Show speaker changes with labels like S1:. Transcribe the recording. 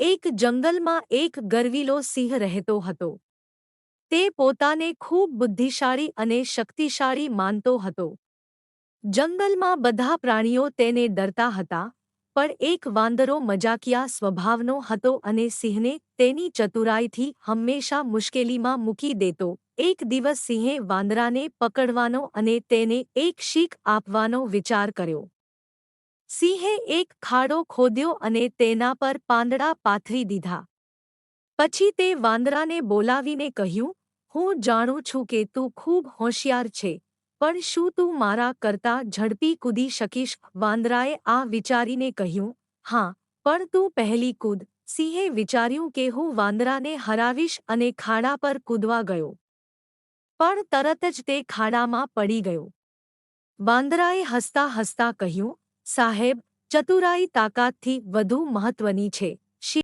S1: એક જંગલમાં એક ગર્વીલો સિંહ રહેતો હતો. તે પોતાને ખૂબ બુદ્ધિશાળી અને શક્તિશાળી માનતો હતો. જંગલમાં બધા પ્રાણીઓ તેને ડરતા હતા, પણ એક વાંદરો મજાકિયા સ્વભાવનો હતો અને સિંહને તેની ચતુરાઈથી હંમેશા મુશ્કેલીમાં મૂકી દેતો. એક દિવસ સિંહે વાંદરાને પકડવાનો અને તેને એક શીખ આપવાનો વિચાર કર્યો. સિંહે એક ખાડો ખોદ્યો અને તેના પર પાંદડા પાથરી દીધા. પછી તે વાંદરાને બોલાવીને કહ્યું, હું જાણું છું કે તું ખૂબ હોશિયાર છે, પણ શું તું મારા કરતાં ઝડપી કૂદી શકીશ? વાંદરાએ આ વિચારીને કહ્યું, હા, પણ તું પહેલી કૂદ. સિંહે વિચાર્યું કે હું વાંદરાને હરાવીશ અને ખાડા પર કૂદવા ગયો. પણ તરત જ તે ખાડામાં પડી ગયો. વાંદરાએ હસતા હસતા કહ્યું, સાહેબ, ચતુરાઈ તાકાતથી વધુ મહત્વની છે.